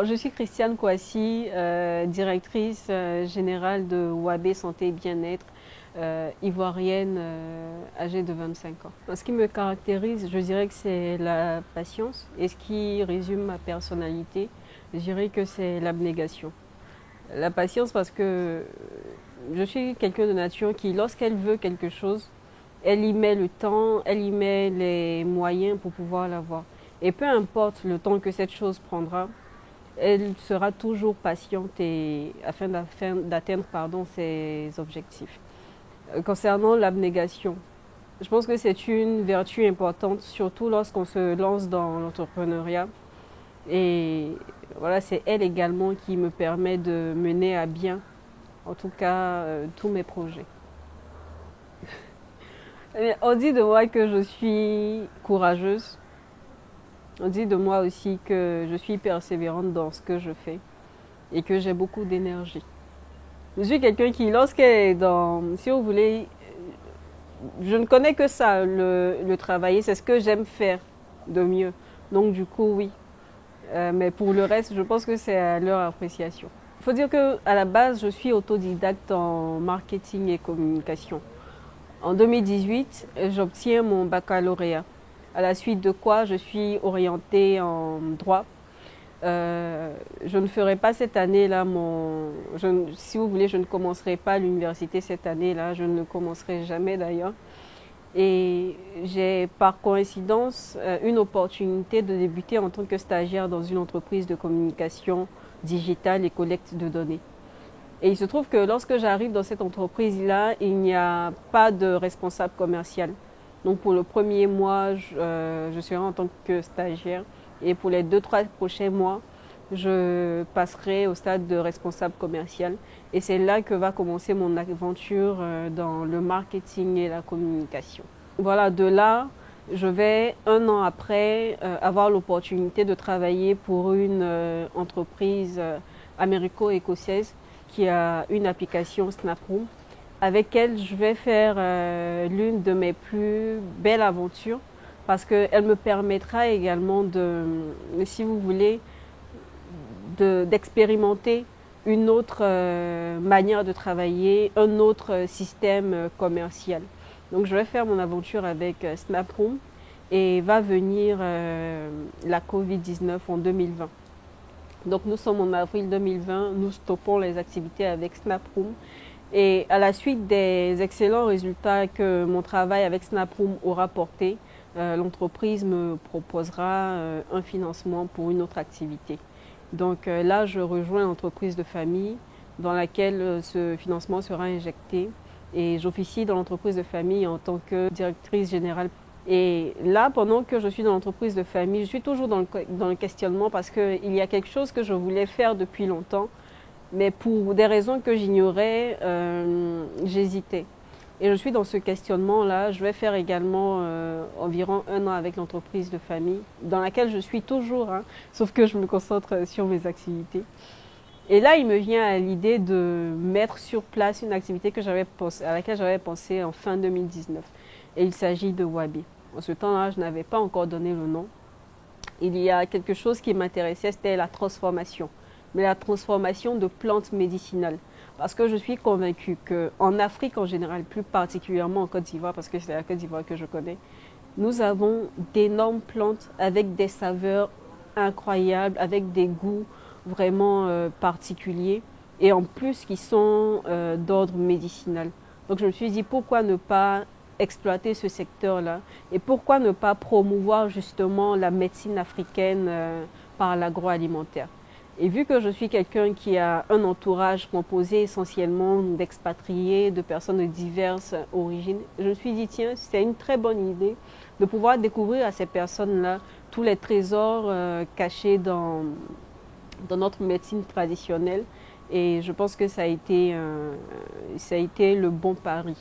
Je suis Christiane Kouassi, directrice générale de Wabé Santé et Bien-être, ivoirienne, âgée de 25 ans. Ce qui me caractérise, je dirais que c'est la patience, et ce qui résume ma personnalité, je dirais que c'est l'abnégation. La patience parce que je suis quelqu'un de nature qui, lorsqu'elle veut quelque chose, elle y met le temps, elle y met les moyens pour pouvoir l'avoir. Et peu importe le temps que cette chose prendra, elle sera toujours patiente afin d'atteindre ses objectifs. Concernant l'abnégation, je pense que c'est une vertu importante, surtout lorsqu'on se lance dans l'entrepreneuriat. Et voilà, c'est elle également qui me permet de mener à bien, en tout cas, tous mes projets. On dit de moi que je suis courageuse. On dit de moi aussi que je suis persévérante dans ce que je fais et que j'ai beaucoup d'énergie. Je suis quelqu'un qui, lorsqu'elle est dans, si vous voulez, je ne connais que ça, le travailler, c'est ce que j'aime faire de mieux. Donc du coup, oui. Mais pour le reste, je pense que c'est à leur appréciation. Il faut dire qu'à la base, je suis autodidacte en marketing et communication. En 2018, j'obtiens mon baccalauréat. À la suite de quoi, je suis orientée en droit. Je ne ferai pas cette année-là si vous voulez, je ne commencerai pas l'université cette année-là. Je ne commencerai jamais d'ailleurs. Et j'ai par coïncidence une opportunité de débuter en tant que stagiaire dans une entreprise de communication digitale et collecte de données. Et il se trouve que lorsque j'arrive dans cette entreprise-là, il n'y a pas de responsable commercial. Donc pour le premier mois, je serai en tant que stagiaire. Et pour les 2-3 prochains mois, je passerai au stade de responsable commercial. Et c'est là que va commencer mon aventure dans le marketing et la communication. Voilà, de là, je vais 1 an après avoir l'opportunité de travailler pour une entreprise américo-écossaise qui a une application SnapRoom, avec elle je vais faire l'une de mes plus belles aventures parce qu'elle me permettra également si vous voulez, d'expérimenter une autre manière de travailler, un autre système commercial. Donc je vais faire mon aventure avec SnapRoom et va venir la Covid-19 en 2020. Donc nous sommes en avril 2020, nous stoppons les activités avec SnapRoom. Et à la suite des excellents résultats que mon travail avec SnapRoom aura porté, l'entreprise me proposera un financement pour une autre activité. Donc là, je rejoins l'entreprise de famille dans laquelle ce financement sera injecté. Et j'officie dans l'entreprise de famille en tant que directrice générale. Et là, pendant que je suis dans l'entreprise de famille, je suis toujours dans le questionnement parce qu'il y a quelque chose que je voulais faire depuis longtemps, mais pour des raisons que j'ignorais, j'hésitais. Et je suis dans ce questionnement-là. Je vais faire également environ 1 an avec l'entreprise de famille, dans laquelle je suis toujours, hein, sauf que je me concentre sur mes activités. Et là, il me vient à l'idée de mettre sur place une activité à laquelle j'avais pensé en fin 2019. Et il s'agit de Wabé. En ce temps-là, je n'avais pas encore donné le nom. Il y a quelque chose qui m'intéressait, c'était la transformation. Mais la transformation de plantes médicinales. Parce que je suis convaincue qu'en Afrique en général, plus particulièrement en Côte d'Ivoire, parce que c'est la Côte d'Ivoire que je connais, nous avons d'énormes plantes avec des saveurs incroyables, avec des goûts vraiment particuliers et en plus qui sont d'ordre médicinal. Donc je me suis dit pourquoi ne pas exploiter ce secteur-là et pourquoi ne pas promouvoir justement la médecine africaine par l'agroalimentaire. Et vu que je suis quelqu'un qui a un entourage composé essentiellement d'expatriés, de personnes de diverses origines, je me suis dit tiens, c'est une très bonne idée de pouvoir découvrir à ces personnes-là tous les trésors cachés dans notre médecine traditionnelle. Et je pense que ça a été le bon pari.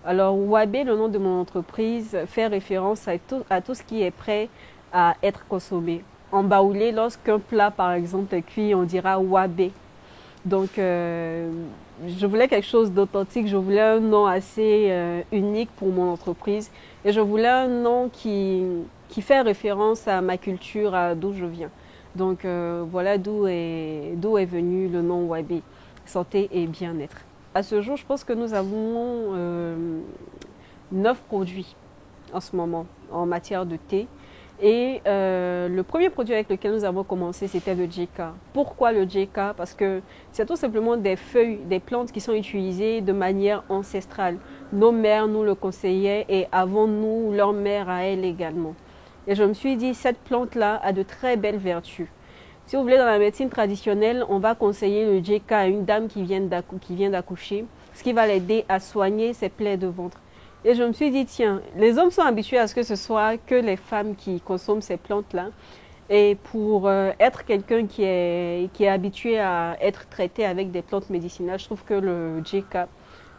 Alors Wabé, le nom de mon entreprise, fait référence à tout ce qui est prêt à être consommé. En baoulé, lorsqu'un plat par exemple est cuit, on dira Wabé. Donc, je voulais quelque chose d'authentique, je voulais un nom assez unique pour mon entreprise et je voulais un nom qui fait référence à ma culture, à d'où je viens. Donc, voilà d'où est venu le nom Wabe, santé et bien-être. À ce jour, je pense que nous avons 9 produits en ce moment en matière de thé. Et le premier produit avec lequel nous avons commencé, c'était le JK. Pourquoi le JK? Parce que c'est tout simplement des feuilles, des plantes qui sont utilisées de manière ancestrale. Nos mères nous le conseillaient et avant nous, leur mère à elle également. Et je me suis dit, cette plante-là a de très belles vertus. Si vous voulez, dans la médecine traditionnelle, on va conseiller le JK à une dame qui vient d'accoucher, ce qui va l'aider à soigner ses plaies de ventre. Et je me suis dit, tiens, les hommes sont habitués à ce que ce soit que les femmes qui consomment ces plantes-là. Et pour être quelqu'un qui est habitué à être traité avec des plantes médicinales, je trouve que le JK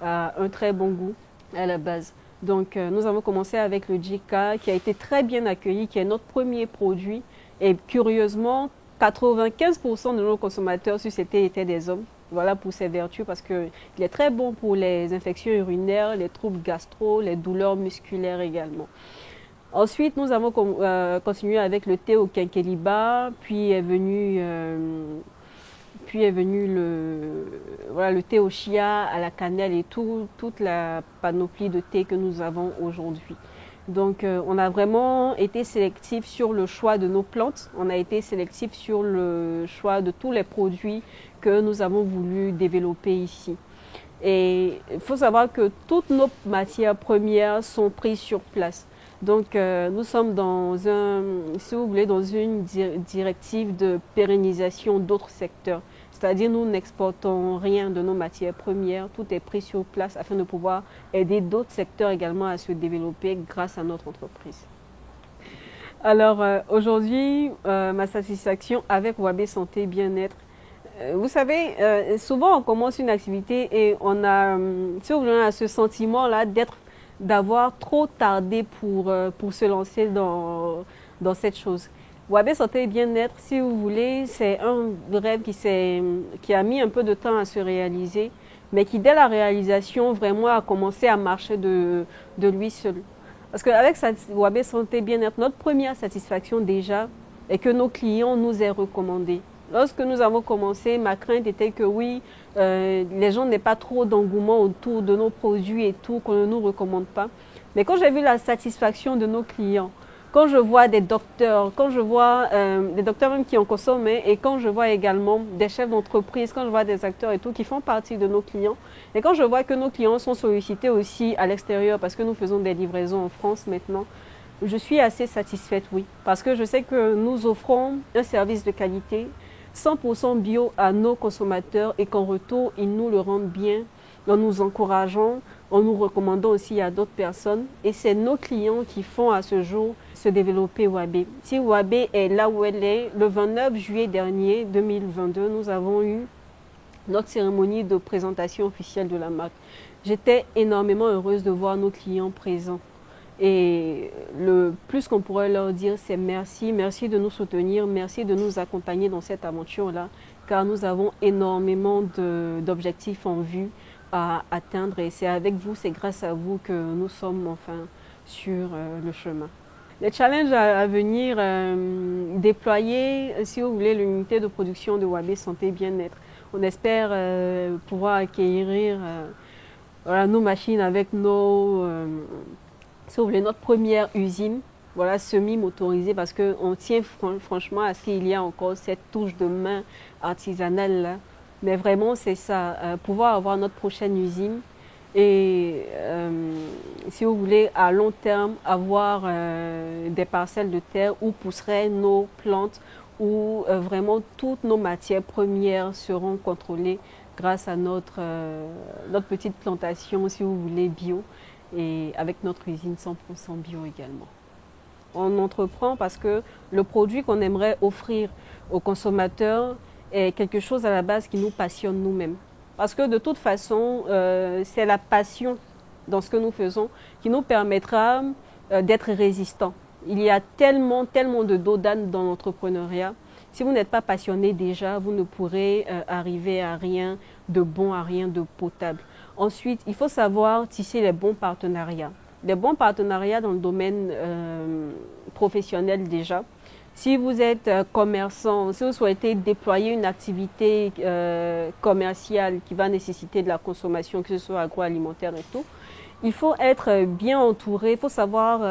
a un très bon goût à la base. Donc, nous avons commencé avec le JK qui a été très bien accueilli, qui est notre premier produit. Et curieusement, 95% de nos consommateurs sur cet thé étaient des hommes. Voilà pour ses vertus parce qu'il est très bon pour les infections urinaires, les troubles gastro, les douleurs musculaires également. Ensuite, nous avons continué avec le thé au quinqueliba, puis est venu le thé au chia, à la cannelle et toute la panoplie de thé que nous avons aujourd'hui. Donc, on a vraiment été sélectif sur le choix de nos plantes. On a été sélectif sur le choix de tous les produits que nous avons voulu développer ici. Et il faut savoir que toutes nos matières premières sont prises sur place. Donc, nous sommes si vous voulez, dans une directive de pérennisation d'autres secteurs. C'est-à-dire, nous n'exportons rien de nos matières premières, tout est pris sur place afin de pouvoir aider d'autres secteurs également à se développer grâce à notre entreprise. Alors, aujourd'hui, ma satisfaction avec Wabe Santé Bien-être. Vous savez, souvent on commence une activité et on a, si vous voulez, on a ce sentiment-là d'avoir trop tardé pour se lancer dans cette chose. Wabe Santé et Bien-être, si vous voulez, c'est un rêve qui a mis un peu de temps à se réaliser, mais qui, dès la réalisation, vraiment a commencé à marcher de lui seul. Parce qu'avec Wabe Santé et Bien-être, notre première satisfaction déjà est que nos clients nous aient recommandés. Lorsque nous avons commencé, ma crainte était que oui, les gens n'aient pas trop d'engouement autour de nos produits et tout, qu'on ne nous recommande pas. Mais quand j'ai vu la satisfaction de nos clients, quand je vois des docteurs, quand je vois des docteurs même qui en consomment, et quand je vois également des chefs d'entreprise, quand je vois des acteurs et tout qui font partie de nos clients, et quand je vois que nos clients sont sollicités aussi à l'extérieur parce que nous faisons des livraisons en France maintenant, je suis assez satisfaite, oui. Parce que je sais que nous offrons un service de qualité 100% bio à nos consommateurs et qu'en retour, ils nous le rendent bien en nous encourageant, en nous recommandant aussi à d'autres personnes. Et c'est nos clients qui font à ce jour se développer Wabe. Si Wabe est là où elle est, le 29 juillet dernier, 2022, nous avons eu notre cérémonie de présentation officielle de la marque. J'étais énormément heureuse de voir nos clients présents. Et le plus qu'on pourrait leur dire, c'est merci, merci de nous soutenir, merci de nous accompagner dans cette aventure-là, car nous avons énormément d'objectifs en vue à atteindre et c'est avec vous, c'est grâce à vous que nous sommes enfin sur le chemin. Les challenges à venir, déployer, si vous voulez, l'unité de production de Wabe Santé Bien-être. On espère pouvoir acquérir nos machines avec si vous voulez, notre première usine, voilà, semi-motorisée, parce qu'on tient franchement à ce qu'il y ait encore cette touche de main artisanale là. Mais vraiment, c'est ça, pouvoir avoir notre prochaine usine et, si vous voulez, à long terme, avoir des parcelles de terre où pousseraient nos plantes, où vraiment toutes nos matières premières seront contrôlées grâce à notre petite plantation, si vous voulez, bio. Et avec notre usine 100% bio également. On entreprend parce que le produit qu'on aimerait offrir aux consommateurs est quelque chose à la base qui nous passionne nous-mêmes. Parce que de toute façon, c'est la passion dans ce que nous faisons qui nous permettra d'être résistants. Il y a tellement de dos d'âne dans l'entrepreneuriat. Si vous n'êtes pas passionné déjà, vous ne pourrez arriver à rien de bon, à rien de potable. Ensuite, il faut savoir tisser les bons partenariats. Les bons partenariats dans le domaine professionnel déjà. Si vous êtes commerçant, si vous souhaitez déployer une activité commerciale qui va nécessiter de la consommation, que ce soit agroalimentaire et tout, il faut être bien entouré, il faut savoir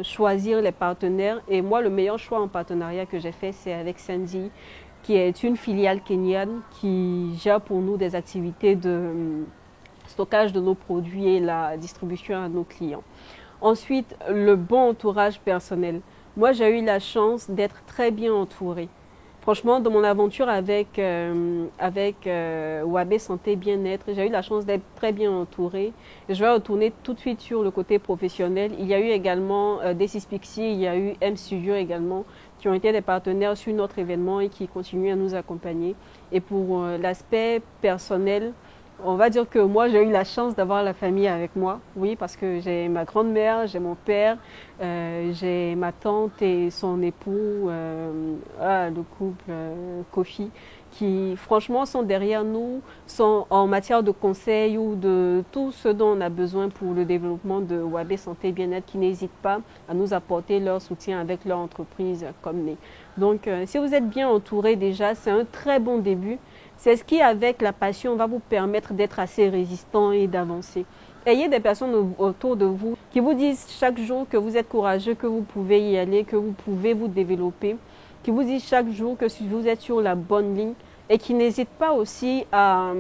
choisir les partenaires. Et moi, le meilleur choix en partenariat que j'ai fait, c'est avec Sandy, qui est une filiale kenyane qui gère pour nous des activités de stockage de nos produits et la distribution à nos clients. Ensuite, le bon entourage personnel. Moi, j'ai eu la chance d'être très bien entourée. Franchement, dans mon aventure avec Wabé Santé Bien-être, j'ai eu la chance d'être très bien entourée. Je vais retourner tout de suite sur le côté professionnel. Il y a eu également D6 Pixie, il y a eu M Studio également, qui ont été des partenaires sur notre événement et qui continuent à nous accompagner. Et pour l'aspect personnel, on va dire que moi, j'ai eu la chance d'avoir la famille avec moi, oui, parce que j'ai ma grand-mère, j'ai mon père, j'ai ma tante et son époux, le couple Kofi, qui franchement sont derrière nous, sont en matière de conseils ou de tout ce dont on a besoin pour le développement de Wabé Santé Bien-être, qui n'hésitent pas à nous apporter leur soutien avec leur entreprise comme Né. Donc, si vous êtes bien entouré déjà, c'est un très bon début. C'est ce qui, avec la passion, va vous permettre d'être assez résistant et d'avancer. Ayez des personnes autour de vous qui vous disent chaque jour que vous êtes courageux, que vous pouvez y aller, que vous pouvez vous développer, qui vous disent chaque jour que vous êtes sur la bonne ligne et qui n'hésitent pas aussi à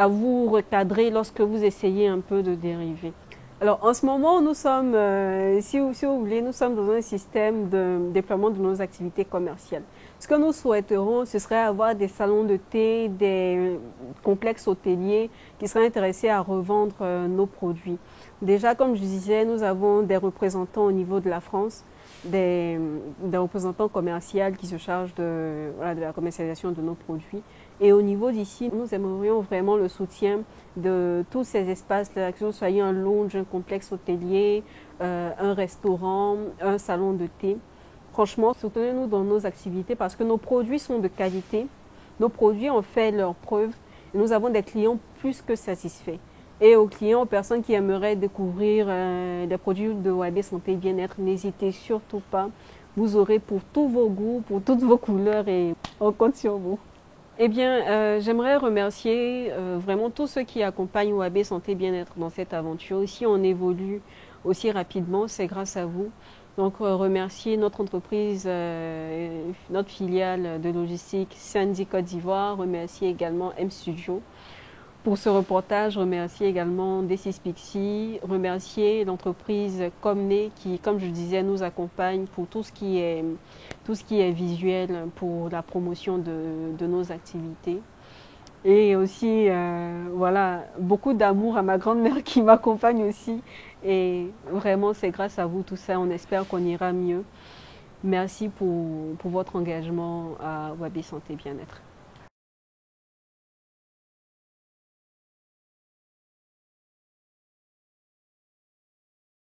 vous recadrer lorsque vous essayez un peu de dériver. Alors en ce moment, nous sommes, si vous voulez, nous sommes dans un système de déploiement de nos activités commerciales. Ce que nous souhaiterons, ce serait avoir des salons de thé, des complexes hôteliers qui seraient intéressés à revendre nos produits. Déjà, comme je disais, nous avons des représentants au niveau de la France, des représentants commerciaux qui se chargent de la commercialisation de nos produits. Et au niveau d'ici, nous aimerions vraiment le soutien de tous ces espaces-là, que ce soit un lounge, un complexe hôtelier, un restaurant, un salon de thé. Franchement, soutenez-nous dans nos activités parce que nos produits sont de qualité, nos produits ont fait leurs preuves et nous avons des clients plus que satisfaits. Et aux clients, aux personnes qui aimeraient découvrir des produits de Wabé Santé Bien-être, n'hésitez surtout pas. Vous aurez pour tous vos goûts, pour toutes vos couleurs et on compte sur vous. Eh bien, j'aimerais remercier vraiment tous ceux qui accompagnent Wabé Santé Bien-être dans cette aventure. Si on évolue aussi rapidement, c'est grâce à vous. Donc, remercier notre entreprise, notre filiale de logistique Sandy Côte d'Ivoire, remercier également M Studio pour ce reportage, remercier également D6 Pixie, remercier l'entreprise Comné qui, comme je disais, nous accompagne pour tout ce qui est visuel, pour la promotion de nos activités. Et aussi, voilà, beaucoup d'amour à ma grand-mère qui m'accompagne aussi. Et vraiment, c'est grâce à vous tout ça. On espère qu'on ira mieux. Merci pour votre engagement à Wabé Santé Bien-être.